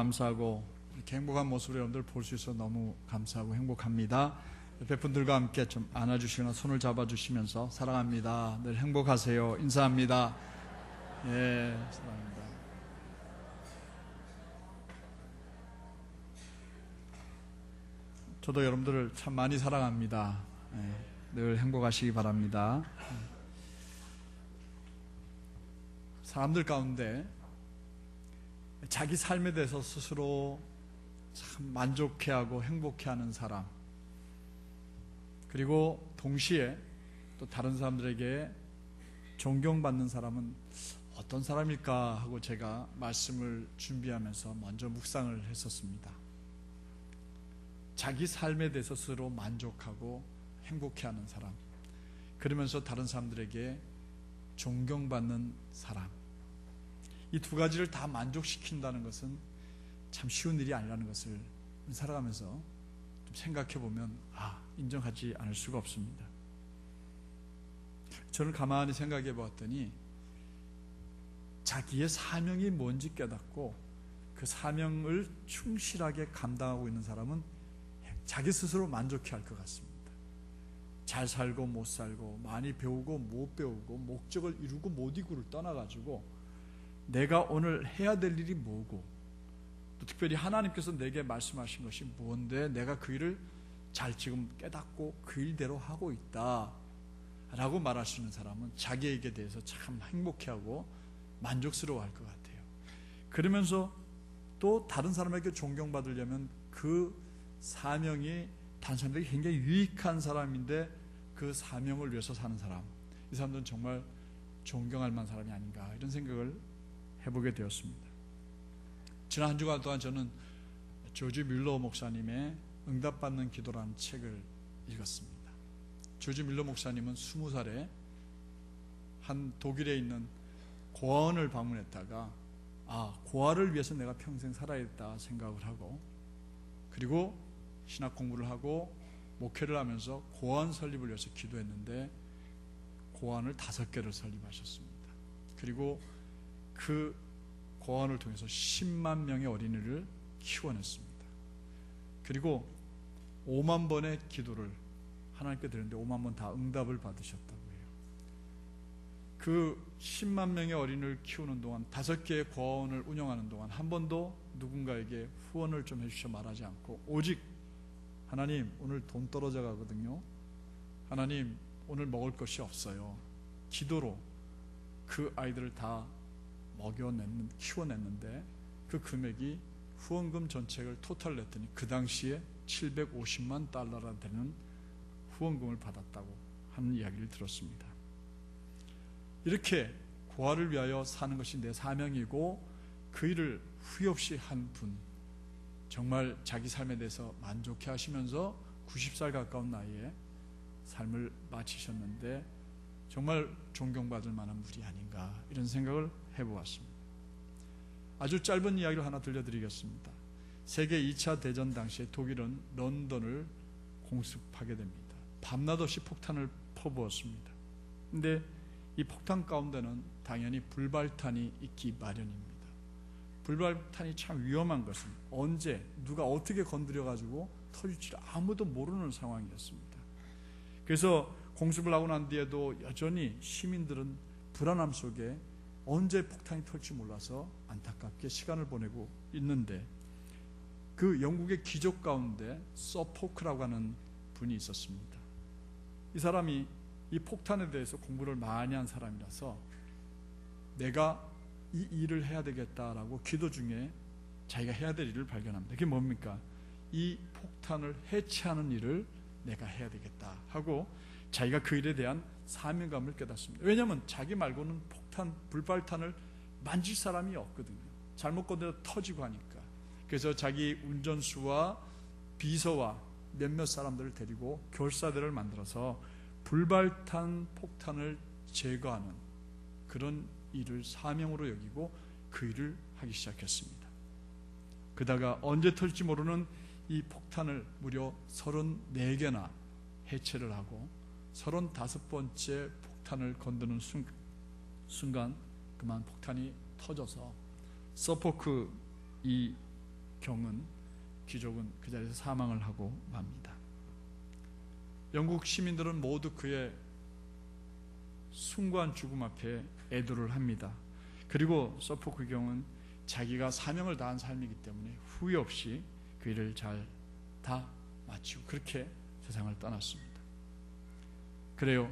감사하고 이렇게 행복한 모습을 여러분들 볼 수 있어서 너무 감사하고 행복합니다. 옆에 분들과 함께 좀 안아주시거나 손을 잡아주시면서 사랑합니다, 늘 행복하세요 인사합니다. 예, 사랑합니다. 저도 여러분들을 참 많이 사랑합니다. 예, 늘 행복하시기 바랍니다. 사람들 가운데 자기 삶에 대해서 스스로 참 만족해하고 행복해하는 사람, 그리고 동시에 또 다른 사람들에게 존경받는 사람은 어떤 사람일까 하고 제가 말씀을 준비하면서 먼저 묵상을 했었습니다. 자기 삶에 대해서 스스로 만족하고 행복해하는 사람, 그러면서 다른 사람들에게 존경받는 사람, 이 두 가지를 다 만족시킨다는 것은 참 쉬운 일이 아니라는 것을 살아가면서 좀 생각해 보면 인정하지 않을 수가 없습니다. 저는 가만히 생각해 보았더니 자기의 사명이 뭔지 깨닫고 그 사명을 충실하게 감당하고 있는 사람은 자기 스스로 만족해 할 것 같습니다. 잘 살고 못 살고, 많이 배우고 못 배우고, 목적을 이루고 못 이루고를 떠나가지고 내가 오늘 해야 될 일이 뭐고, 또 특별히 하나님께서 내게 말씀하신 것이 뭔데 내가 그 일을 잘 지금 깨닫고 그 일대로 하고 있다 라고 말할 수 있는 사람은 자기에게 대해서 참 행복해하고 만족스러워할 것 같아요. 그러면서 또 다른 사람에게 존경받으려면 그 사명이 다른 사람들에게 굉장히 유익한 사람인데 그 사명을 위해서 사는 사람, 이 사람들은 정말 존경할 만한 사람이 아닌가, 이런 생각을 해보게 되었습니다. 지난 한 주간 동안 저는 조지 뮬러 목사님의 응답받는 기도라는 책을 읽었습니다. 조지 뮬러 목사님은 20살에 한 독일에 있는 고아원을 방문했다가 고아를 위해서 내가 평생 살아야겠다 생각을 하고, 그리고 신학 공부를 하고 목회를 하면서 고아원 설립을 위해서 기도했는데 고아원을 5개를 설립하셨습니다. 그리고 그 고아원을 통해서 10만 명의 어린이를 키워냈습니다. 그리고 5만 번의 기도를 하나님께 드렸는데 5만 번 다 응답을 받으셨다고 해요. 그 10만 명의 어린이를 키우는 동안 5개의 고아원을 운영하는 동안 한 번도 누군가에게 후원을 좀 해주셔 말하지 않고, 오직 하나님 오늘 돈 떨어져 가거든요, 하나님 오늘 먹을 것이 없어요, 기도로 그 아이들을 다 키워냈는데 그 금액이 후원금 전체를 토탈 냈더니 그 당시에 750만 달러나 되는 후원금을 받았다고 하는 이야기를 들었습니다. 이렇게 고아를 위하여 사는 것이 내 사명이고 그 일을 후회 없이 한 분, 정말 자기 삶에 대해서 만족해 하시면서 90살 가까운 나이에 삶을 마치셨는데 정말 존경받을 만한 분이 아닌가, 이런 생각을 해보았습니다. 아주 짧은 이야기를 하나 들려드리겠습니다. 세계 2차 대전 당시에 독일은 런던을 공습하게 됩니다. 밤낮 없이 폭탄을 퍼부었습니다. 그런데 이 폭탄 가운데는 당연히 불발탄이 있기 마련입니다. 불발탄이 참 위험한 것은 언제 누가 어떻게 건드려가지고 터질지 아무도 모르는 상황이었습니다. 그래서 공습을 하고 난 뒤에도 여전히 시민들은 불안함 속에 언제 폭탄이 터질지 몰라서 안타깝게 시간을 보내고 있는데, 그 영국의 귀족 가운데 서포크라고 하는 분이 있었습니다. 이 사람이 이 폭탄에 대해서 공부를 많이 한 사람이라서 내가 이 일을 해야 되겠다라고 기도 중에 자기가 해야 될 일을 발견합니다. 그게 뭡니까? 이 폭탄을 해체하는 일을 내가 해야 되겠다 하고 자기가 그 일에 대한 사명감을 깨닫습니다. 왜냐하면 자기 말고는 불발탄을 만질 사람이 없거든요. 잘못 건드려 터지고 하니까. 그래서 자기 운전수와 비서와 몇몇 사람들을 데리고 결사대를 만들어서 불발탄 폭탄을 제거하는 그런 일을 사명으로 여기고 그 일을 하기 시작했습니다. 그러다가 언제 터질지 모르는 이 폭탄을 무려 34개나 해체를 하고 35번째 폭탄을 건드는 순간 그만 폭탄이 터져서 서포크 이 경은 귀족은 그 자리에서 사망을 하고 맙니다. 영국 시민들은 모두 그의 숭고한 죽음 앞에 애도를 합니다. 그리고 서포크 경은 자기가 사명을 다한 삶이기 때문에 후회 없이 그 일을 잘 다 마치고 그렇게 세상을 떠났습니다. 그래요.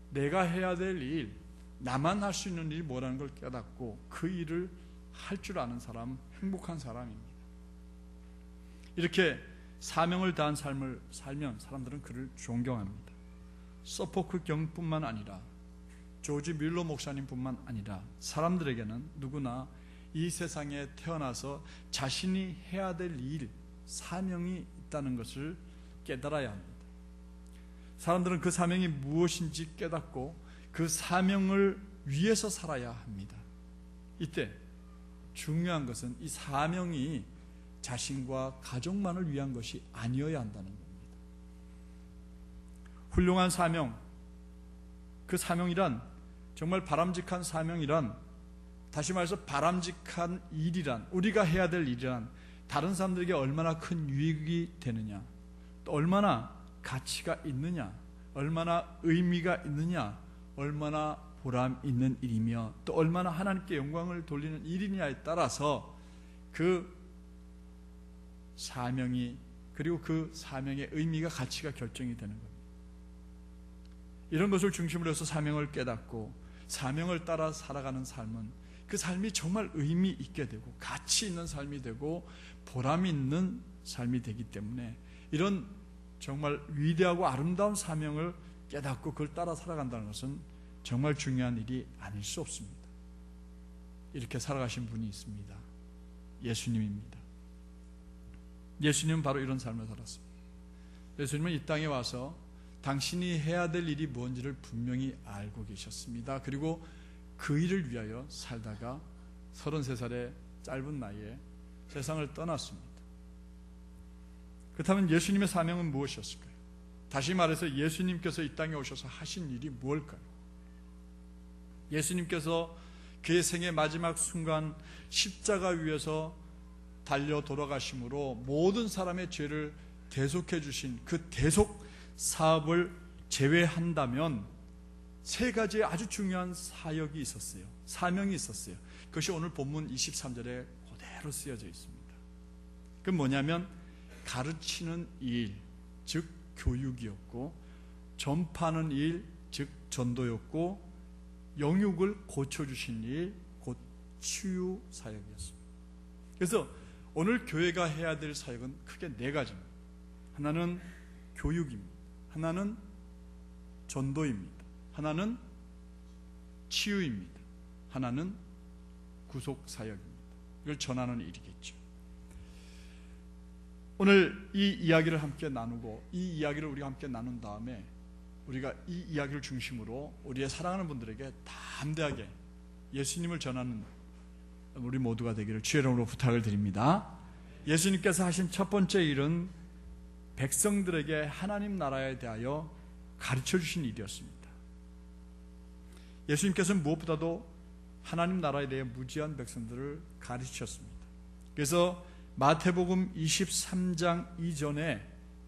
내가 해야 될 일, 나만 할 수 있는 일이 뭐라는 걸 깨닫고 그 일을 할 줄 아는 사람, 행복한 사람입니다. 이렇게 사명을 다한 삶을 살면 사람들은 그를 존경합니다. 서포크 경뿐만 아니라 조지 뮬러 목사님뿐만 아니라 사람들에게는 누구나 이 세상에 태어나서 자신이 해야 될 일, 사명이 있다는 것을 깨달아야 합니다. 사람들은 그 사명이 무엇인지 깨닫고 그 사명을 위해서 살아야 합니다. 이때 중요한 것은 이 사명이 자신과 가족만을 위한 것이 아니어야 한다는 겁니다. 훌륭한 사명, 그 사명이란 정말 바람직한 사명이란, 다시 말해서 바람직한 일이란, 우리가 해야 될 일이란 다른 사람들에게 얼마나 큰 유익이 되느냐, 또 얼마나 가치가 있느냐, 얼마나 의미가 있느냐, 얼마나 보람 있는 일이며 또 얼마나 하나님께 영광을 돌리는 일이냐에 따라서 그 사명이, 그리고 그 사명의 의미가, 가치가 결정이 되는 겁니다. 이런 것을 중심으로 해서 사명을 깨닫고 사명을 따라 살아가는 삶은 그 삶이 정말 의미 있게 되고 가치 있는 삶이 되고 보람 있는 삶이 되기 때문에 이런 정말 위대하고 아름다운 사명을 깨닫고 그걸 따라 살아간다는 것은 정말 중요한 일이 아닐 수 없습니다. 이렇게 살아가신 분이 있습니다. 예수님입니다. 예수님은 바로 이런 삶을 살았습니다. 예수님은 이 땅에 와서 당신이 해야 될 일이 뭔지를 분명히 알고 계셨습니다. 그리고 그 일을 위하여 살다가 33살의 짧은 나이에 세상을 떠났습니다. 그렇다면 예수님의 사명은 무엇이었을까요? 다시 말해서 예수님께서 이 땅에 오셔서 하신 일이 무엇일까요? 예수님께서 그의 생의 마지막 순간 십자가 위에서 달려 돌아가심으로 모든 사람의 죄를 대속해 주신 그 대속 사업을 제외한다면 세 가지의 아주 중요한 사역이 있었어요. 사명이 있었어요. 그것이 오늘 본문 23절에 그대로 쓰여져 있습니다. 그건 뭐냐면 가르치는 일, 즉 교육이었고, 전파하는 일, 즉 전도였고, 영육을 고쳐주신 일, 곧 치유 사역이었습니다. 그래서 오늘 교회가 해야 될 사역은 크게 네 가지입니다. 하나는 교육입니다. 하나는 전도입니다. 하나는 치유입니다. 하나는 구속 사역입니다. 이걸 전하는 일이겠죠. 오늘 이 이야기를 함께 나누고 이 이야기를 우리가 함께 나눈 다음에 우리가 이 이야기를 중심으로 우리의 사랑하는 분들에게 담대하게 예수님을 전하는 우리 모두가 되기를 주의 이름으로 부탁을 드립니다. 예수님께서 하신 첫 번째 일은 백성들에게 하나님 나라에 대하여 가르쳐 주신 일이었습니다. 예수님께서는 무엇보다도 하나님 나라에 대해 무지한 백성들을 가르치셨습니다. 그래서 마태복음 23장 이전에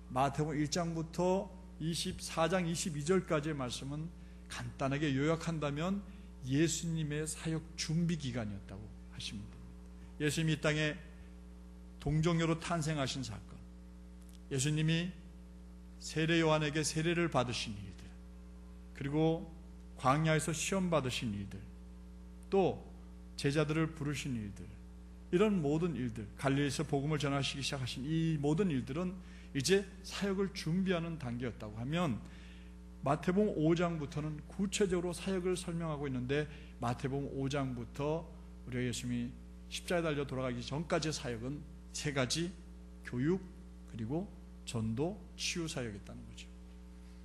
마태복음 1장부터 24장 22절까지의 말씀은 간단하게 요약한다면 예수님의 사역 준비 기간이었다고 하시면 됩니다. 예수님이 이 땅에 동정녀로 탄생하신 사건, 예수님이 세례 요한에게 세례를 받으신 일들, 그리고 광야에서 시험 받으신 일들, 또 제자들을 부르신 일들, 이런 모든 일들, 갈릴리에서 복음을 전하시기 시작하신 이 모든 일들은 이제 사역을 준비하는 단계였다고 하면, 마태복음 5장부터는 구체적으로 사역을 설명하고 있는데 마태복음 5장부터 우리가 예수님이 십자가에 달려 돌아가기 전까지의 사역은 세 가지: 교육, 그리고 전도, 치유 사역이었다는 거죠.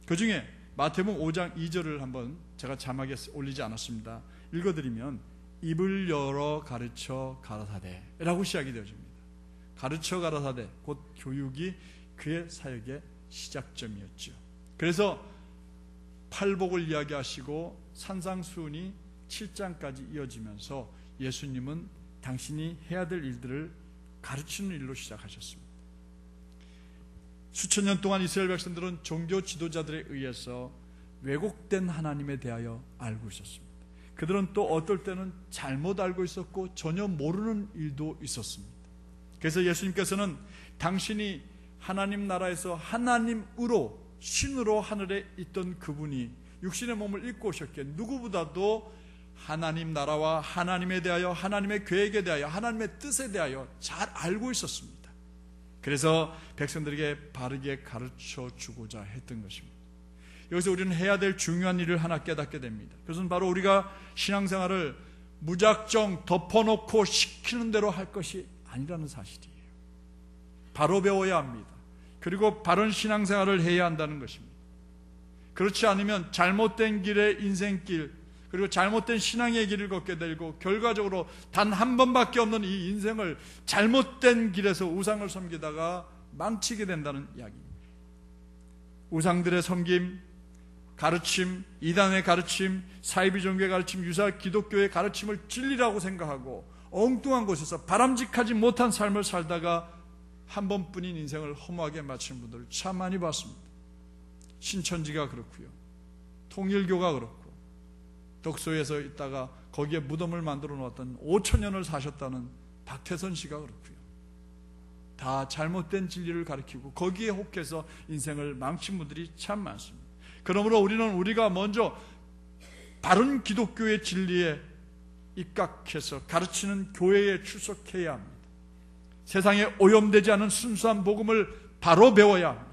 그 중에 마태복음 5장 2절을 한번 제가 자막에 올리지 않았습니다. 읽어드리면 입을 열어 가르쳐 가라사대라고 시작이 되어집니다. 가르쳐 가라사대, 곧 교육이 그의 사역의 시작점이었죠. 그래서 팔복을 이야기하시고 산상수훈이 7장까지 이어지면서 예수님은 당신이 해야 될 일들을 가르치는 일로 시작하셨습니다. 수천 년 동안 이스라엘 백성들은 종교 지도자들에 의해서 왜곡된 하나님에 대하여 알고 있었습니다. 그들은 또 어떨 때는 잘못 알고 있었고 전혀 모르는 일도 있었습니다. 그래서 예수님께서는 당신이 하나님 나라에서 하나님으로, 신으로 하늘에 있던 그분이 육신의 몸을 입고 오셨기에 누구보다도 하나님 나라와 하나님에 대하여, 하나님의 계획에 대하여, 하나님의 뜻에 대하여 잘 알고 있었습니다. 그래서 백성들에게 바르게 가르쳐 주고자 했던 것입니다. 여기서 우리는 해야 될 중요한 일을 하나 깨닫게 됩니다. 그것은 바로 우리가 신앙생활을 무작정 덮어놓고 시키는 대로 할 것이 아니라는 사실이에요. 바로 배워야 합니다. 그리고 바른 신앙생활을 해야 한다는 것입니다. 그렇지 않으면 잘못된 길의 인생길, 그리고 잘못된 신앙의 길을 걷게 되고 결과적으로 단 한 번밖에 없는 이 인생을 잘못된 길에서 우상을 섬기다가 망치게 된다는 이야기입니다. 우상들의 섬김, 가르침, 이단의 가르침, 사이비 종교의 가르침, 유사 기독교의 가르침을 진리라고 생각하고 엉뚱한 곳에서 바람직하지 못한 삶을 살다가 한 번뿐인 인생을 허무하게 마치는 분들을 참 많이 봤습니다. 신천지가 그렇고요, 통일교가 그렇고, 덕소에서 있다가 거기에 무덤을 만들어 놓았던 5천년을 사셨다는 박태선 씨가 그렇고요. 다 잘못된 진리를 가르치고 거기에 혹해서 인생을 망친 분들이 참 많습니다. 그러므로 우리가 먼저 바른 기독교의 진리에 입각해서 가르치는 교회에 출석해야 합니다. 세상에 오염되지 않은 순수한 복음을 바로 배워야 합니다.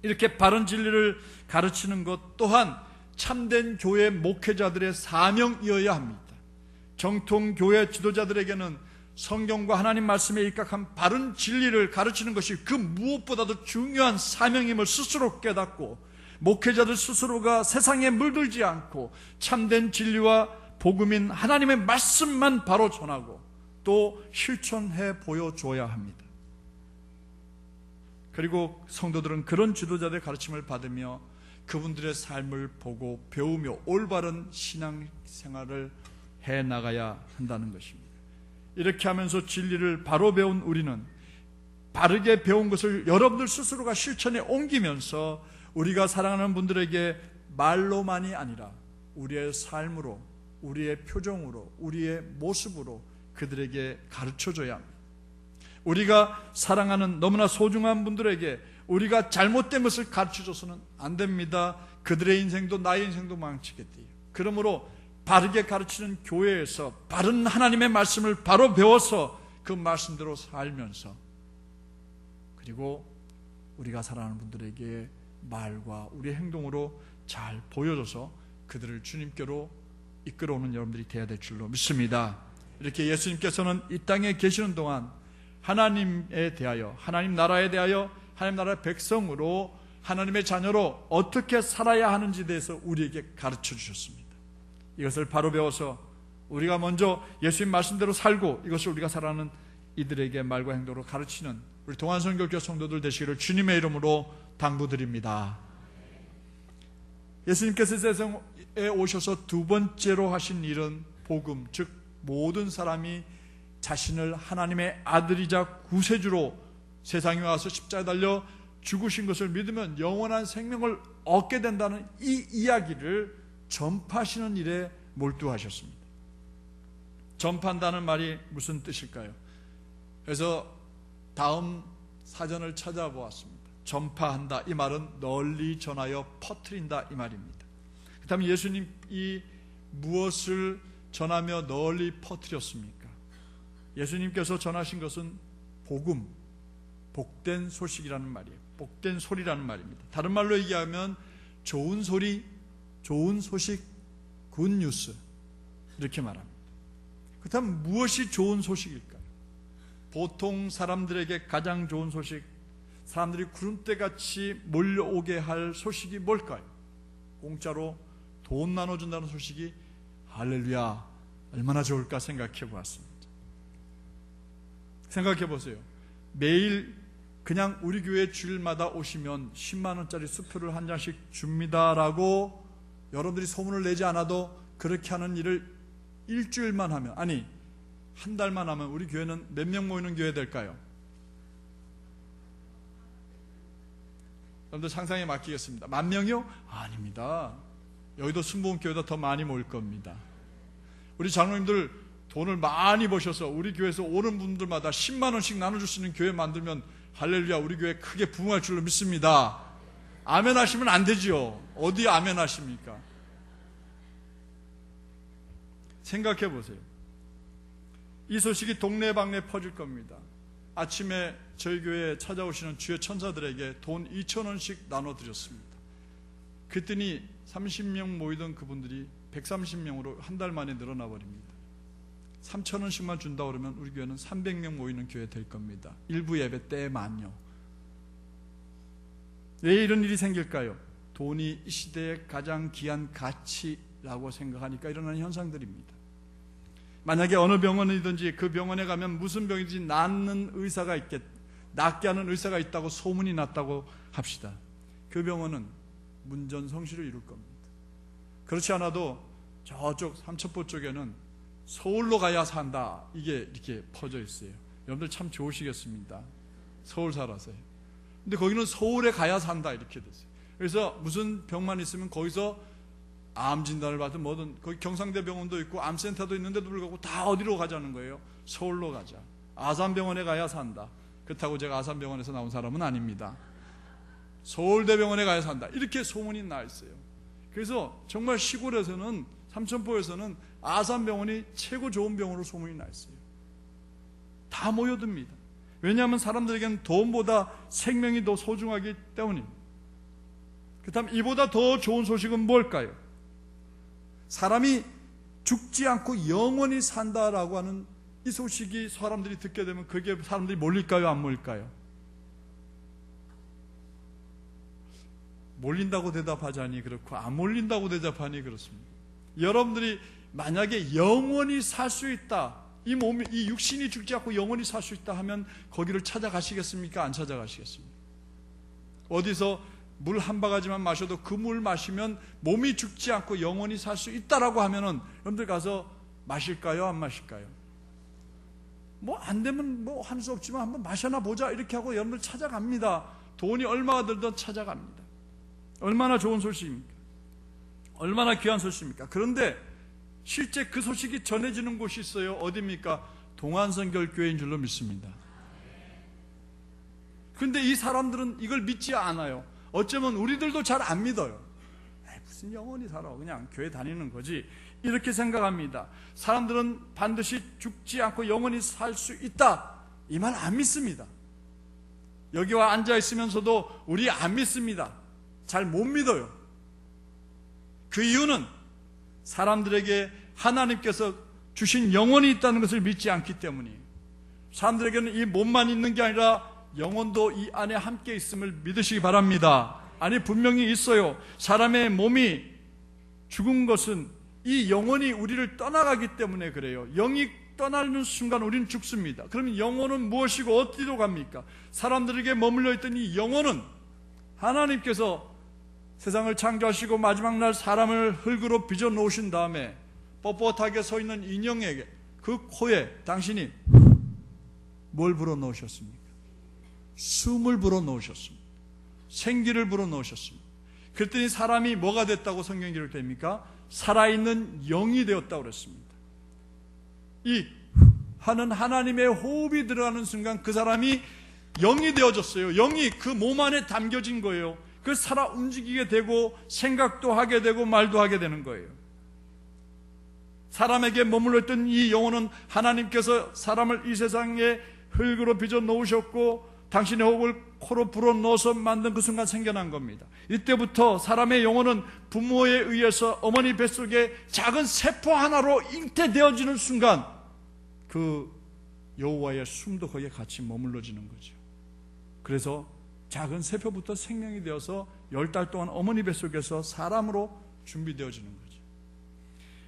이렇게 바른 진리를 가르치는 것 또한 참된 교회 목회자들의 사명이어야 합니다. 정통 교회 지도자들에게는 성경과 하나님 말씀에 입각한 바른 진리를 가르치는 것이 그 무엇보다도 중요한 사명임을 스스로 깨닫고, 목회자들 스스로가 세상에 물들지 않고 참된 진리와 복음인 하나님의 말씀만 바로 전하고 또 실천해 보여줘야 합니다. 그리고 성도들은 그런 지도자들의 가르침을 받으며 그분들의 삶을 보고 배우며 올바른 신앙생활을 해나가야 한다는 것입니다. 이렇게 하면서 진리를 바로 배운 우리는 바르게 배운 것을 여러분들 스스로가 실천에 옮기면서 우리가 사랑하는 분들에게 말로만이 아니라 우리의 삶으로, 우리의 표정으로, 우리의 모습으로 그들에게 가르쳐줘야 합니다. 우리가 사랑하는 너무나 소중한 분들에게 우리가 잘못된 것을 가르쳐줘서는 안 됩니다. 그들의 인생도 나의 인생도 망치겠대요. 그러므로 바르게 가르치는 교회에서 바른 하나님의 말씀을 바로 배워서 그 말씀대로 살면서, 그리고 우리가 사랑하는 분들에게 말과 우리의 행동으로 잘 보여줘서 그들을 주님께로 이끌어오는 여러분들이 되어야 될 줄로 믿습니다. 이렇게 예수님께서는 이 땅에 계시는 동안 하나님에 대하여, 하나님 나라에 대하여, 하나님 나라의 백성으로, 하나님의 자녀로 어떻게 살아야 하는지에 대해서 우리에게 가르쳐 주셨습니다. 이것을 바로 배워서 우리가 먼저 예수님 말씀대로 살고 이것을 우리가 살아가는 이들에게 말과 행동으로 가르치는 우리 동안선교교 성도들 되시기를 주님의 이름으로 당부드립니다. 예수님께서 세상에 오셔서 두 번째로 하신 일은 복음, 즉 모든 사람이 자신을 하나님의 아들이자 구세주로 세상에 와서 십자가에 달려 죽으신 것을 믿으면 영원한 생명을 얻게 된다는 이 이야기를 전파하시는 일에 몰두하셨습니다. 전파한다는 말이 무슨 뜻일까요? 그래서 다음 사전을 찾아보았습니다. 전파한다, 이 말은 널리 전하여 퍼뜨린다, 이 말입니다. 그렇다면 예수님이 무엇을 전하며 널리 퍼뜨렸습니까? 예수님께서 전하신 것은 복음, 복된 소식이라는 말이에요. 복된 소리라는 말입니다. 다른 말로 얘기하면 좋은 소리, 좋은 소식, 굿뉴스, 이렇게 말합니다. 그렇다면 무엇이 좋은 소식일까요? 보통 사람들에게 가장 좋은 소식, 사람들이 구름대같이 몰려오게 할 소식이 뭘까요? 공짜로 돈 나눠준다는 소식이 할렐루야, 얼마나 좋을까 생각해 보았습니다. 생각해 보세요. 매일 그냥 우리 교회 주일마다 오시면 10만 원짜리 수표를 한 장씩 줍니다라고 여러분들이 소문을 내지 않아도 그렇게 하는 일을 일주일만 하면, 아니 한 달만 하면 우리 교회는 몇 명 모이는 교회 될까요? 여러분들 상상에 맡기겠습니다. 10,000명이요? 아닙니다. 여의도 순복음교회보다 더 많이 모일 겁니다. 우리 장로님들 돈을 많이 버셔서 우리 교회에서 오는 분들마다 10만 원씩 나눠줄 수 있는 교회 만들면 할렐루야, 우리 교회 크게 부흥할 줄로 믿습니다. 아멘 하시면 안 되죠. 어디 아멘 하십니까? 생각해 보세요. 이 소식이 동네방네 퍼질 겁니다. 아침에 저희 교회에 찾아오시는 주의 천사들에게 돈 2,000원씩 나눠드렸습니다. 그랬더니 30명 모이던 그분들이 130명으로 한 달 만에 늘어나 버립니다. 3,000원씩만 준다 그러면 우리 교회는 300명 모이는 교회 될 겁니다. 일부 예배 때만요. 왜 이런 일이 생길까요? 돈이 이 시대의 가장 귀한 가치라고 생각하니까 일어나는 현상들입니다. 만약에 어느 병원이든지 그 병원에 가면 무슨 병이든지 낫게 하는 의사가 있다고 소문이 났다고 합시다. 그 병원은 문전성시를 이룰 겁니다. 그렇지 않아도 저쪽 삼천포 쪽에는 서울로 가야 산다, 이게 이렇게 퍼져 있어요. 여러분들 참 좋으시겠습니다. 서울 살아서요. 근데 거기는 서울에 가야 산다 이렇게 됐어요. 그래서 무슨 병만 있으면 거기서 암 진단을 받든 뭐든, 거기 경상대 병원도 있고 암센터도 있는데도 불구하고 다 어디로 가자는 거예요? 서울로 가자. 아산병원에 가야 산다. 그렇다고 제가 아산병원에서 나온 사람은 아닙니다. 서울대병원에 가야 산다, 이렇게 소문이 나 있어요. 그래서 정말 시골에서는, 삼천포에서는 아산병원이 최고 좋은 병원으로 소문이 나 있어요. 다 모여듭니다. 왜냐하면 사람들에게는 돈보다 생명이 더 소중하기 때문입니다. 그렇다면 이보다 더 좋은 소식은 뭘까요? 사람이 죽지 않고 영원히 산다라고 하는 이 소식이 사람들이 듣게 되면 그게 사람들이 몰릴까요, 안 몰릴까요? 몰린다고 대답하자니 그렇고 안 몰린다고 대답하니 그렇습니다. 여러분들이 만약에 영원히 살 수 있다, 이 몸이, 이 육신이 죽지 않고 영원히 살 수 있다 하면 거기를 찾아가시겠습니까? 안 찾아가시겠습니까? 어디서 물 한 바가지만 마셔도 그 물 마시면 몸이 죽지 않고 영원히 살 수 있다라고 하면은 여러분들 가서 마실까요, 안 마실까요? 뭐 안 되면 뭐 할 수 없지만 한번 마셔나 보자 이렇게 하고 여러분들 찾아갑니다. 돈이 얼마가 들든 찾아갑니다. 얼마나 좋은 소식입니까? 얼마나 귀한 소식입니까? 그런데 실제 그 소식이 전해지는 곳이 있어요. 어디입니까? 동안성결교회인 줄로 믿습니다. 그런데 이 사람들은 이걸 믿지 않아요. 어쩌면 우리들도 잘 안 믿어요. 무슨 영원히 살아, 그냥 교회 다니는 거지, 이렇게 생각합니다. 사람들은 반드시 죽지 않고 영원히 살 수 있다, 이 말 안 믿습니다. 여기와 앉아 있으면서도 우리 안 믿습니다. 잘 못 믿어요. 그 이유는 사람들에게 하나님께서 주신 영혼이 있다는 것을 믿지 않기 때문이에요. 사람들에게는 이 몸만 있는 게 아니라 영혼도 이 안에 함께 있음을 믿으시기 바랍니다. 아니, 분명히 있어요. 사람의 몸이 죽은 것은 이 영혼이 우리를 떠나가기 때문에 그래요. 영이 떠나는 순간 우리는 죽습니다. 그러면 영혼은 무엇이고 어디로 갑니까? 사람들에게 머물러 있던 이 영혼은 하나님께서 세상을 창조하시고 마지막 날 사람을 흙으로 빚어 놓으신 다음에 뻣뻣하게 서 있는 인형에게 그 코에 당신이 뭘 불어 넣으셨습니까? 숨을 불어 넣으셨습니다. 생기를 불어 넣으셨습니다. 그랬더니 사람이 뭐가 됐다고 성경 기록됩니까? 살아있는 영이 되었다고 그랬습니다. 이 하는 하나님의 호흡이 들어가는 순간 그 사람이 영이 되어졌어요. 영이 그 몸 안에 담겨진 거예요. 그 살아 움직이게 되고 생각도 하게 되고 말도 하게 되는 거예요. 사람에게 머물러 있던 이 영혼은 하나님께서 사람을 이 세상에 흙으로 빚어 놓으셨고 당신의 호흡을 코로 불어 넣어서 만든 그 순간 생겨난 겁니다. 이때부터 사람의 영혼은 부모에 의해서 어머니 뱃속에 작은 세포 하나로 잉태되어지는 순간 그 여호와의 숨도 거기에 같이 머물러지는 거죠. 그래서 작은 세포부터 생명이 되어서 10달 동안 어머니 뱃속에서 사람으로 준비되어지는 거죠.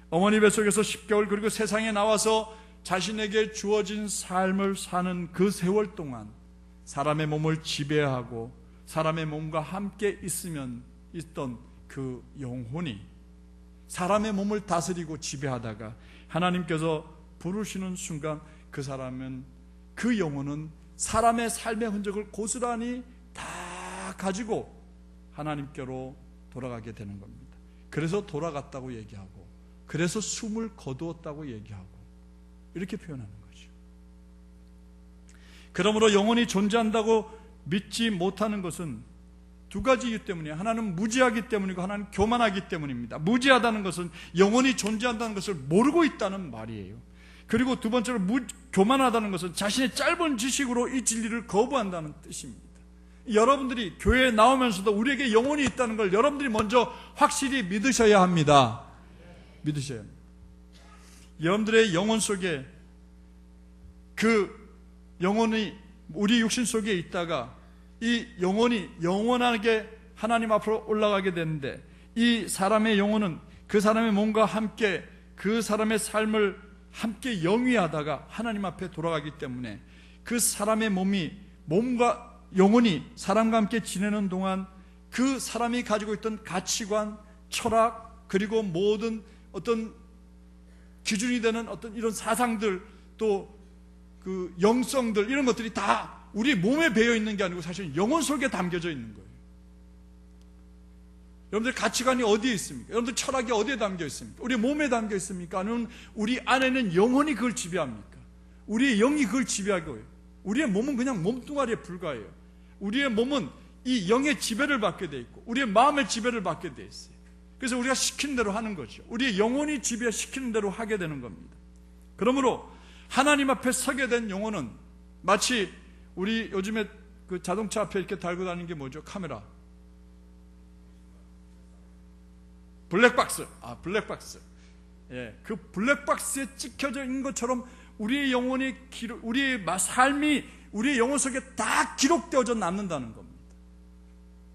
어머니 뱃속에서 10개월 그리고 세상에 나와서 자신에게 주어진 삶을 사는 그 세월 동안 사람의 몸을 지배하고 사람의 몸과 함께 있던 그 영혼이 사람의 몸을 다스리고 지배하다가 하나님께서 부르시는 순간 그 사람은, 그 영혼은 사람의 삶의 흔적을 고스란히 다 가지고 하나님께로 돌아가게 되는 겁니다. 그래서 돌아갔다고 얘기하고, 그래서 숨을 거두었다고 얘기하고, 이렇게 표현하는 거죠. 그러므로 영혼이 존재한다고 믿지 못하는 것은 두 가지 이유 때문이에요. 하나는 무지하기 때문이고 하나는 교만하기 때문입니다. 무지하다는 것은 영혼이 존재한다는 것을 모르고 있다는 말이에요. 그리고 두 번째로 교만하다는 것은 자신의 짧은 지식으로 이 진리를 거부한다는 뜻입니다. 여러분들이 교회에 나오면서도 우리에게 영혼이 있다는 걸 여러분들이 먼저 확실히 믿으셔야 합니다. 믿으셔야 합니다. 여러분들의 영혼 속에, 그 영혼이 우리 육신 속에 있다가 이 영혼이 영원하게 하나님 앞으로 올라가게 되는데, 이 사람의 영혼은 그 사람의 몸과 함께 그 사람의 삶을 함께 영위하다가 하나님 앞에 돌아가기 때문에, 그 사람의 몸과 영혼이 사람과 함께 지내는 동안 그 사람이 가지고 있던 가치관, 철학, 그리고 모든 어떤 기준이 되는 어떤 이런 사상들, 또 그 영성들, 이런 것들이 다 우리 몸에 배어 있는 게 아니고 사실 영혼 속에 담겨져 있는 거예요. 여러분들 가치관이 어디에 있습니까? 여러분들 철학이 어디에 담겨 있습니까? 우리 몸에 담겨 있습니까? 아니면 우리 안에는 영혼이 그걸 지배합니까? 우리의 영이 그걸 지배하고요. 우리의 몸은 그냥 몸뚱아리에 불과해요. 우리의 몸은 이 영의 지배를 받게 돼 있고 우리의 마음의 지배를 받게 돼 있어요. 그래서 우리가 시키는 대로 하는 거죠. 우리의 영혼이 지배시키는 대로 하게 되는 겁니다. 그러므로 하나님 앞에 서게 된 영혼은 마치 우리 요즘에 그 자동차 앞에 이렇게 달고 다니는 게 뭐죠? 카메라. 블랙박스. 블랙박스. 예, 그 블랙박스에 찍혀져 있는 것처럼 우리의 영혼이 우리의 삶이 우리의 영혼 속에 다 기록되어져 남는다는 겁니다.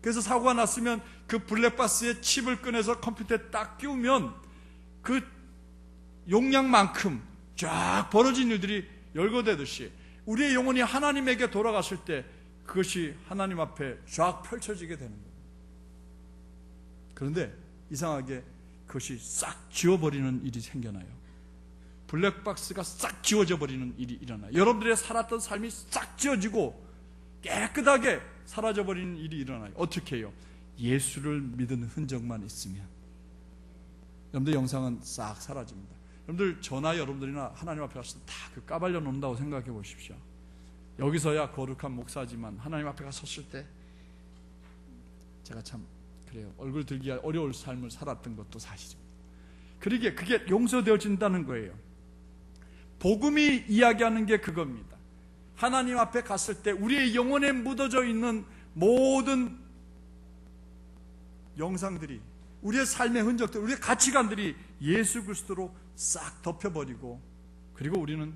그래서 사고가 났으면 그 블랙박스에 칩을 꺼내서 컴퓨터에 딱 끼우면 그 용량만큼 쫙 벌어진 일들이 열거되듯이 우리의 영혼이 하나님에게 돌아갔을 때 그것이 하나님 앞에 쫙 펼쳐지게 되는 겁니다. 그런데 이상하게 그것이 싹 지워버리는 일이 생겨나요. 블랙박스가 싹 지워져 버리는 일이 일어나요. 여러분들의 살았던 삶이 싹 지워지고 깨끗하게 사라져버리는 일이 일어나요. 어떻게 해요? 예수를 믿은 흔적만 있으면 여러분들 영상은 싹 사라집니다. 여러분들 저나 여러분들이나 하나님 앞에 가서 다 그 까발려 놓는다고 생각해 보십시오. 여기서야 거룩한 목사지만 하나님 앞에 가 섰을 때 제가 참 그래요. 얼굴 들기가 어려울 삶을 살았던 것도 사실입니다. 그게 용서되어진다는 거예요. 복음이 이야기하는 게 그겁니다. 하나님 앞에 갔을 때 우리의 영혼에 묻어져 있는 모든 영상들이, 우리의 삶의 흔적들, 우리의 가치관들이 예수 그리스도로 싹 덮여버리고, 그리고 우리는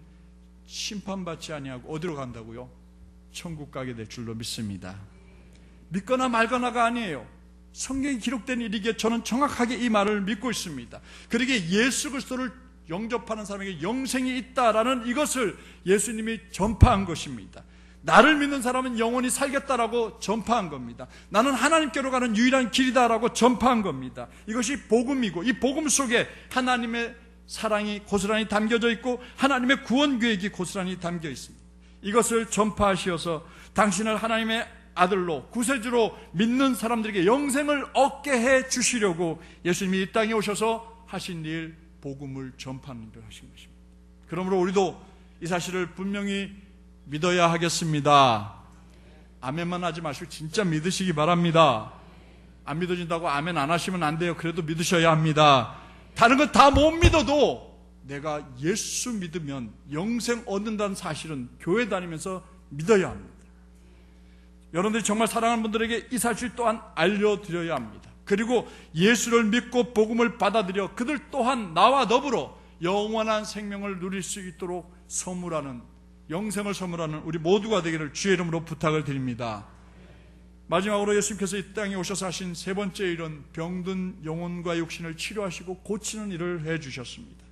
심판받지 아니하고 어디로 간다고요? 천국 가게 될 줄로 믿습니다. 믿거나 말거나가 아니에요. 성경에 기록된 일이기에 저는 정확하게 이 말을 믿고 있습니다. 그러기에 예수 그리스도를 영접하는 사람에게 영생이 있다라는 이것을 예수님이 전파한 것입니다. 나를 믿는 사람은 영원히 살겠다라고 전파한 겁니다. 나는 하나님께로 가는 유일한 길이다라고 전파한 겁니다. 이것이 복음이고, 이 복음 속에 하나님의 사랑이 고스란히 담겨져 있고 하나님의 구원 계획이 고스란히 담겨 있습니다. 이것을 전파하시어서 당신을 하나님의 아들로, 구세주로 믿는 사람들에게 영생을 얻게 해 주시려고 예수님이 이 땅에 오셔서 하신 일, 복음을 전파하는 일을 하신 것입니다. 그러므로 우리도 이 사실을 분명히 믿어야 하겠습니다. 아멘만 하지 마시고 진짜 믿으시기 바랍니다. 안 믿어진다고 아멘 안 하시면 안 돼요. 그래도 믿으셔야 합니다. 다른 건 다 못 믿어도 내가 예수 믿으면 영생 얻는다는 사실은 교회 다니면서 믿어야 합니다. 여러분들이 정말 사랑하는 분들에게 이 사실 또한 알려드려야 합니다. 그리고 예수를 믿고 복음을 받아들여 그들 또한 나와 더불어 영원한 생명을 누릴 수 있도록 선물하는, 영생을 선물하는 우리 모두가 되기를 주의 이름으로 부탁을 드립니다. 마지막으로 예수님께서 이 땅에 오셔서 하신 세 번째 일은 병든 영혼과 육신을 치료하시고 고치는 일을 해주셨습니다.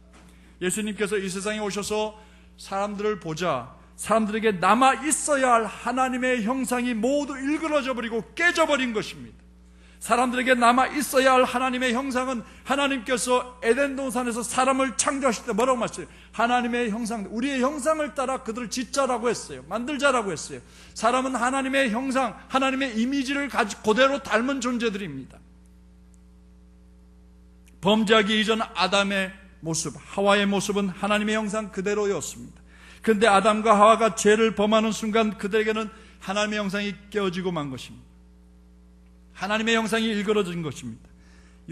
예수님께서 이 세상에 오셔서 사람들을 보자 사람들에게 남아 있어야 할 하나님의 형상이 모두 일그러져 버리고 깨져버린 것입니다. 사람들에게 남아 있어야 할 하나님의 형상은 하나님께서 에덴 동산에서 사람을 창조하실 때 뭐라고 말씀하셨어요? 하나님의 형상, 우리의 형상을 따라 그들을 짓자라고 했어요. 만들자라고 했어요. 사람은 하나님의 형상, 하나님의 이미지를 그대로 닮은 존재들입니다. 범죄하기 이전 아담의 모습, 하와의 모습은 하나님의 형상 그대로였습니다. 그런데 아담과 하와가 죄를 범하는 순간 그들에게는 하나님의 형상이 깨어지고 만 것입니다. 하나님의 형상이 일그러진 것입니다.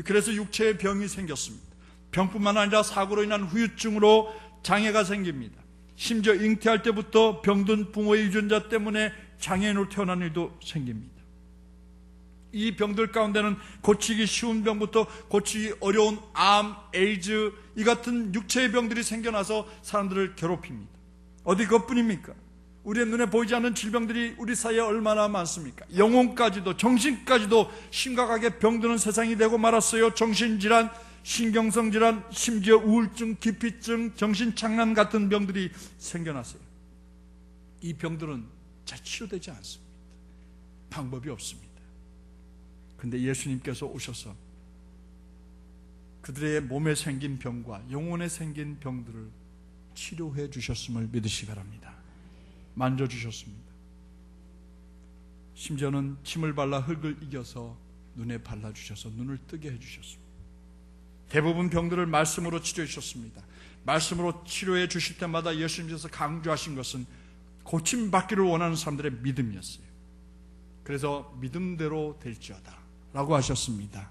그래서 육체의 병이 생겼습니다. 병뿐만 아니라 사고로 인한 후유증으로 장애가 생깁니다. 심지어 잉태할 때부터 병든 부모의 유전자 때문에 장애인으로 태어난 일도 생깁니다. 이 병들 가운데는 고치기 쉬운 병부터 고치기 어려운 암, 에이즈, 이 같은 육체의 병들이 생겨나서 사람들을 괴롭힙니다. 어디 그것뿐입니까? 우리의 눈에 보이지 않는 질병들이 우리 사이에 얼마나 많습니까? 영혼까지도, 정신까지도 심각하게 병드는 세상이 되고 말았어요. 정신질환, 신경성질환, 심지어 우울증, 기피증, 정신착란 같은 병들이 생겨났어요. 이 병들은 잘 치료되지 않습니다. 방법이 없습니다. 근데 예수님께서 오셔서 그들의 몸에 생긴 병과 영혼에 생긴 병들을 치료해 주셨음을 믿으시기 바랍니다. 만져주셨습니다. 심지어는 침을 발라 흙을 이겨서 눈에 발라주셔서 눈을 뜨게 해주셨습니다. 대부분 병들을 말씀으로 치료해 주셨습니다. 말씀으로 치료해 주실 때마다 예수님께서 강조하신 것은 고침받기를 원하는 사람들의 믿음이었어요. 그래서 믿음대로 될지어다 라고 하셨습니다.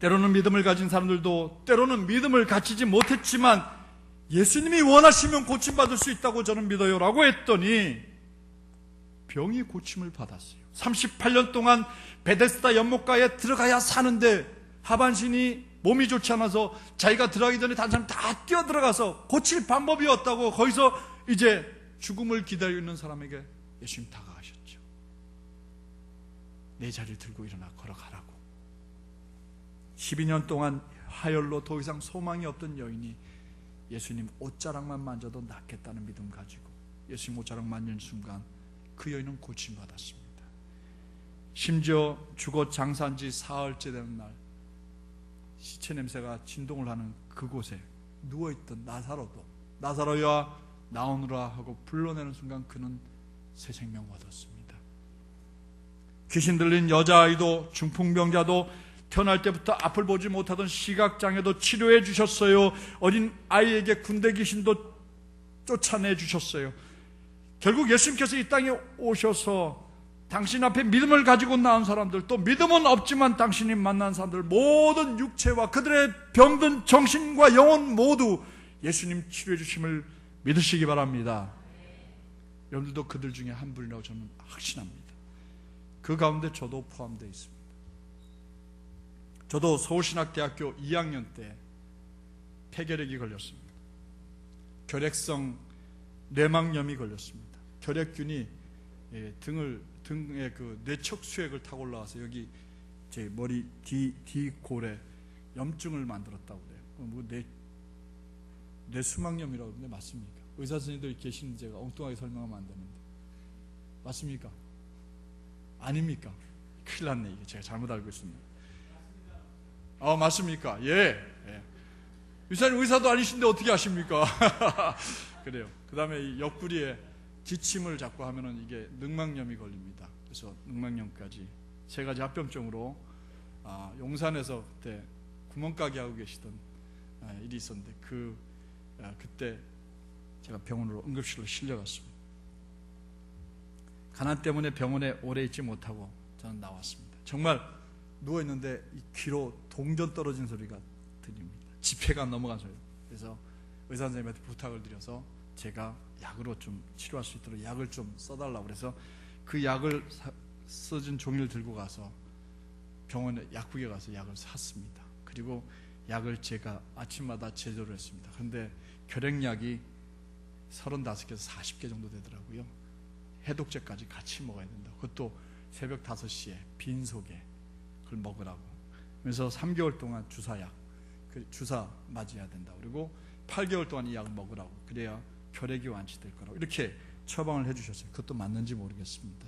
때로는 믿음을 가진 사람들도 때로는 믿음을 갖추지 못했지만 예수님이 원하시면 고침받을 수 있다고 저는 믿어요 라고 했더니 병이 고침을 받았어요. 38년 동안 베데스다 연못가에 들어가야 사는데 하반신이 몸이 좋지 않아서 자기가 들어가기 전에 다른 사람 다 뛰어들어가서 고칠 방법이 없다고 거기서 이제 죽음을 기다리고 있는 사람에게 예수님 다가가셨죠. 내 자리를 들고 일어나 걸어가라고. 12년 동안 하열로 더 이상 소망이 없던 여인이 예수님 옷자락만 만져도 낫겠다는 믿음 가지고 예수님 옷자락 만지는 순간 그 여인은 고침받았습니다. 심지어 죽어 장사한 지 사흘째 되는 날 시체 냄새가 진동을 하는 그곳에 누워있던 나사로야 나오느라 하고 불러내는 순간 그는 새 생명 얻었습니다. 귀신 들린 여자아이도 중풍병자도 태어날 때부터 앞을 보지 못하던 시각장애도 치료해 주셨어요. 어린 아이에게 군대 귀신도 쫓아내 주셨어요. 결국 예수님께서 이 땅에 오셔서 당신 앞에 믿음을 가지고 나온 사람들, 또 믿음은 없지만 당신이 만난 사람들, 모든 육체와 그들의 병든 정신과 영혼 모두 예수님 치료해 주심을 믿으시기 바랍니다. 여러분들도 그들 중에 한 분이라고 저는 확신합니다. 그 가운데 저도 포함되어 있습니다. 저도 서울신학대학교 2학년 때 폐결핵이 걸렸습니다. 결핵성 뇌막염이 걸렸습니다. 결핵균이 등에 그 뇌척 수액을 타고 올라와서 여기 제 머리 뒤골에 염증을 만들었다고 그래요. 뭐 뇌수막염이라고 그러는데 맞습니까? 의사 선생님들 계시는데 제가 엉뚱하게 설명하면 안 되는데 맞습니까? 아닙니까? 큰일 났네. 이게 제가 잘못 알고 있습니다. 맞습니까? 예. 유사님 의사도 아니신데 어떻게 아십니까? 그래요. 그 다음에 이 옆구리에 기침을 자꾸 하면은 이게 늑막염이 걸립니다. 그래서 늑막염까지 세 가지 합병증으로 용산에서 그때 구멍가게 하고 계시던 일이 있었는데 그때 제가 병원으로 응급실로 실려갔습니다. 가난 때문에 병원에 오래 있지 못하고 저는 나왔습니다. 정말 누워있는데 이 귀로 동전 떨어진 소리가 들립니다. 지폐가 넘어간 소리. 그래서 의사 선생님한테 부탁을 드려서 제가 약으로 좀 치료할 수 있도록 약을 좀 써달라고 그래서 그 약을 써진 종이를 들고 가서 병원에 약국에 가서 약을 샀습니다. 그리고 약을 제가 아침마다 제조를 했습니다. 그런데 결핵약이 35개에서 40개 정도 되더라고요. 해독제까지 같이 먹어야 된다. 그것도 새벽 5시에 빈속에 그걸 먹으라고. 그래서 3개월 동안 주사약, 주사 맞아야 된다. 그리고 8개월 동안 이 약을 먹으라고. 그래야 결핵이 완치될 거라고. 이렇게 처방을 해주셨어요. 그것도 맞는지 모르겠습니다.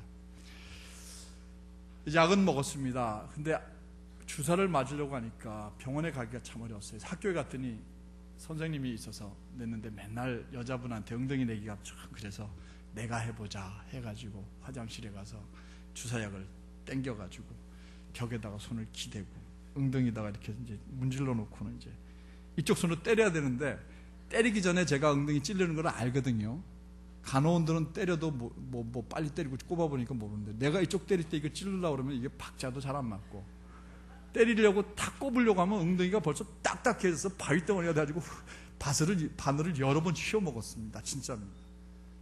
약은 먹었습니다. 근데 주사를 맞으려고 하니까 병원에 가기가 참 어려웠어요. 학교에 갔더니 선생님이 있어서 냈는데 맨날 여자분한테 엉덩이 내기가 참 그래서 내가 해보자 해가지고 화장실에 가서 주사약을 땡겨가지고 벽에다가 손을 기대고 엉덩이다가 이렇게 이제 문질러 놓고는 이제 이쪽 손으로 때려야 되는데 때리기 전에 제가 엉덩이 찌르는 걸 알거든요. 간호원들은 때려도 뭐 빨리 때리고 꼽아보니까 모르는데 내가 이쪽 때릴 때 이거 찌르려고 그러면 이게 박자도 잘 안 맞고 때리려고 탁 꼽으려고 하면 엉덩이가 벌써 딱딱해져서 바위덩어리가 돼가지고 바늘을 여러 번 휘어 먹었습니다. 진짜입니다.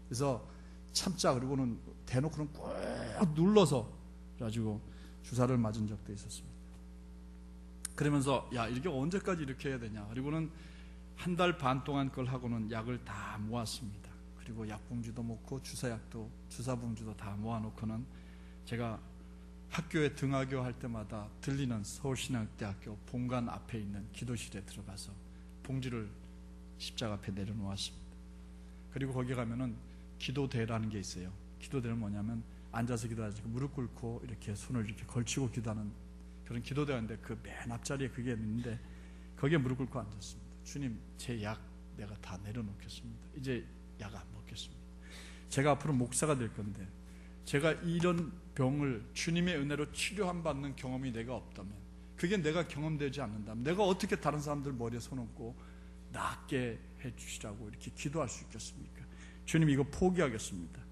그래서 참자 그리고는 대놓고는 꾹 눌러서 그래가지고 주사를 맞은 적도 있었습니다. 그러면서 야 이렇게 언제까지 이렇게 해야 되냐. 그리고는 한 달 반 동안 그걸 하고는 약을 다 모았습니다. 그리고 약봉지도 먹고 주사약도 주사봉지도 다 모아놓고는 제가 학교에 등하교 할 때마다 들리는 서울신학대학교 본관 앞에 있는 기도실에 들어가서 봉지를 십자가 앞에 내려놓았습니다. 그리고 거기 가면은 기도대라는 게 있어요. 기도대는 뭐냐면 앉아서 기도하지 무릎 꿇고 이렇게 손을 이렇게 걸치고 기도하는 그런 기도대가 있는데 그 맨 앞자리에 그게 있는데 거기에 무릎 꿇고 앉았습니다. 주님, 제 약 내가 다 내려놓겠습니다. 이제 약 안 먹겠습니다. 제가 앞으로 목사가 될 건데 제가 이런 병을 주님의 은혜로 치료함 받는 경험이 내가 없다면, 그게 내가 경험되지 않는다면 내가 어떻게 다른 사람들 머리에 손 얹고 낫게 해주시라고 이렇게 기도할 수 있겠습니까? 주님, 이거 포기하겠습니다.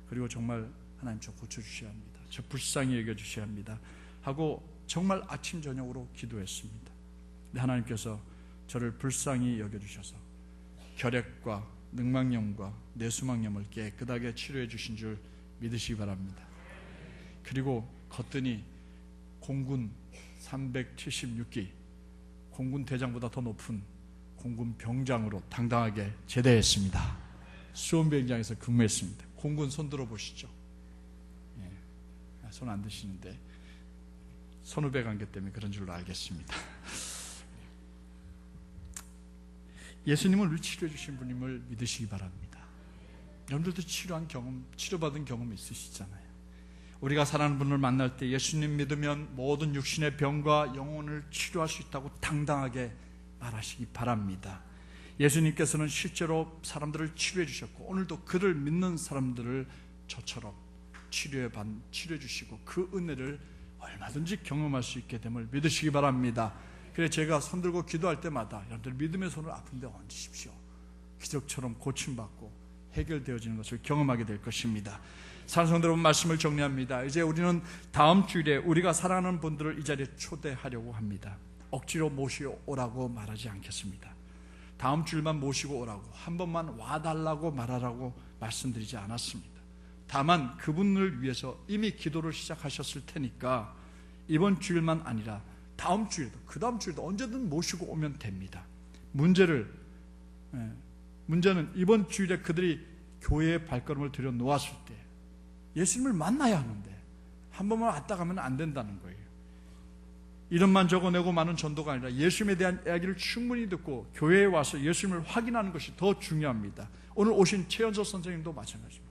그리고 정말 하나님 저 고쳐주셔야 합니다. 저 불쌍히 여겨주셔야 합니다 하고 정말 아침 저녁으로 기도했습니다. 근데 하나님께서 저를 불쌍히 여겨주셔서 결핵과 늑막염과 뇌수막염을 깨끗하게 치료해 주신 줄 믿으시기 바랍니다. 그리고 걷더니 공군 376기 공군 대장보다 더 높은 공군 병장으로 당당하게 제대했습니다. 수원비행장에서 근무했습니다. 공군 손 들어보시죠. 예, 손 안 드시는데 선후배 관계 때문에 그런 줄로 알겠습니다. 예수님을 치료해 주신 분임을 믿으시기 바랍니다. 여러분들도 치료받은 경험 있으시잖아요. 우리가 사랑하는 분을 만날 때 예수님 믿으면 모든 육신의 병과 영혼을 치료할 수 있다고 당당하게 말하시기 바랍니다. 예수님께서는 실제로 사람들을 치료해 주셨고 오늘도 그를 믿는 사람들을 저처럼 치료해 주시고 그 은혜를 얼마든지 경험할 수 있게 됨을 믿으시기 바랍니다. 그래서 제가 손들고 기도할 때마다 여러분들 믿음의 손을 아픈 데 얹으십시오. 기적처럼 고침받고 해결되어지는 것을 경험하게 될 것입니다. 사랑하는 성도 여러분, 말씀을 정리합니다. 이제 우리는 다음 주일에 우리가 사랑하는 분들을 이 자리에 초대하려고 합니다. 억지로 모시오라고 말하지 않겠습니다. 다음 주일만 모시고 오라고, 한 번만 와달라고 말하라고 말씀드리지 않았습니다. 다만 그분을 위해서 이미 기도를 시작하셨을 테니까 이번 주일만 아니라 다음 주일도 그 다음 주일도 언제든 모시고 오면 됩니다. 문제는 이번 주일에 그들이 교회에 발걸음을 들여놓았을 때 예수님을 만나야 하는데 한 번만 왔다 가면 안 된다는 거예요. 이름만 적어내고 마는 전도가 아니라 예수님에 대한 이야기를 충분히 듣고 교회에 와서 예수님을 확인하는 것이 더 중요합니다. 오늘 오신 최연서 선생님도 마찬가지입니다.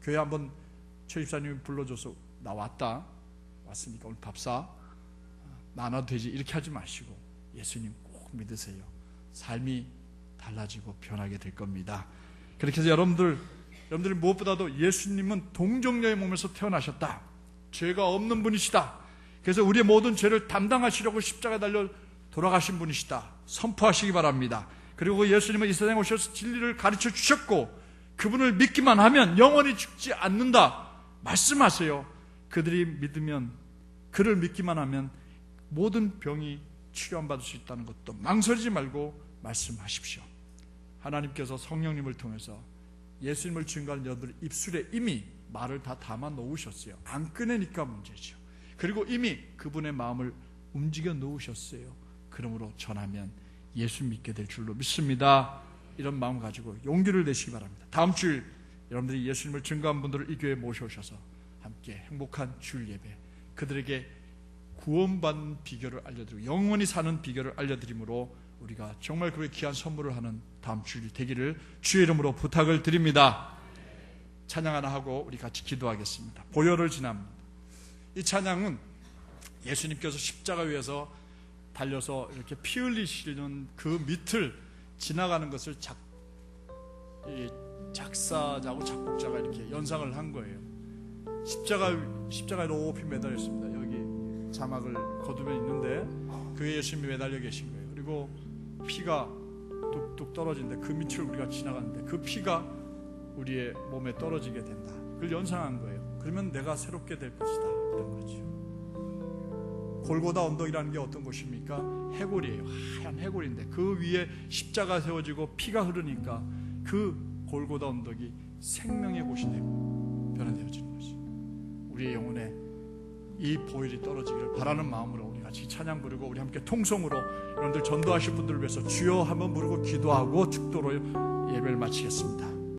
교회 한번 최 집사님이 불러줘서 나 왔으니까 오늘 밥사 나눠도 되지 이렇게 하지 마시고 예수님 꼭 믿으세요. 삶이 달라지고 변하게 될 겁니다. 그렇게 해서 여러분들이 무엇보다도 예수님은 동정녀의 몸에서 태어나셨다. 죄가 없는 분이시다. 그래서 우리의 모든 죄를 담당하시려고 십자가에 달려 돌아가신 분이시다. 선포하시기 바랍니다. 그리고 예수님은 이 세상에 오셔서 진리를 가르쳐 주셨고 그분을 믿기만 하면 영원히 죽지 않는다. 말씀하세요. 그들이 믿으면, 그를 믿기만 하면 모든 병이 치료받을 수 있다는 것도 망설이지 말고 말씀하십시오. 하나님께서 성령님을 통해서 예수님을 증거하는 여러분들 입술에 이미 말을 다 담아 놓으셨어요. 안 꺼내니까 문제죠. 그리고 이미 그분의 마음을 움직여 놓으셨어요. 그러므로 전하면 예수 믿게 될 줄로 믿습니다. 이런 마음 가지고 용기를 내시기 바랍니다. 다음 주일 여러분들이 예수님을 증거한 분들을 이 교회에 모셔오셔서 함께 행복한 주일 예배, 그들에게 구원받는 비결을 알려드리고 영원히 사는 비결을 알려드림으로 우리가 정말 그의 귀한 선물을 하는 다음 주일이 되기를 주의 이름으로 부탁을 드립니다. 찬양 하나 하고 우리 같이 기도하겠습니다. 보혈을 지납니다. 이 찬양은 예수님께서 십자가 위에서 달려서 이렇게 피 흘리시는 그 밑을 지나가는 것을 작사자하고 작곡자가 이렇게 연상을 한 거예요. 십자가에 높이 매달려 있습니다. 여기 자막을 거두면 있는데 그에 예수님이 매달려 계신 거예요. 그리고 피가 뚝뚝 떨어지는데 그 밑을 우리가 지나가는데 그 피가 우리의 몸에 떨어지게 된다. 그걸 연상한 거예요. 그러면 내가 새롭게 될 것이다. 이런 거죠. 골고다 언덕이라는 게 어떤 곳입니까? 해골이에요. 하얀 해골인데 그 위에 십자가 세워지고 피가 흐르니까 그 골고다 언덕이 생명의 곳이 되고 변화되어지는 거죠. 우리의 영혼에 이 보혈이 떨어지기를 바라는 마음으로 우리 같이 찬양 부르고 우리 함께 통성으로 여러분들 전도하실 분들을 위해서 주여 한번 부르고 기도하고 축도로 예배를 마치겠습니다.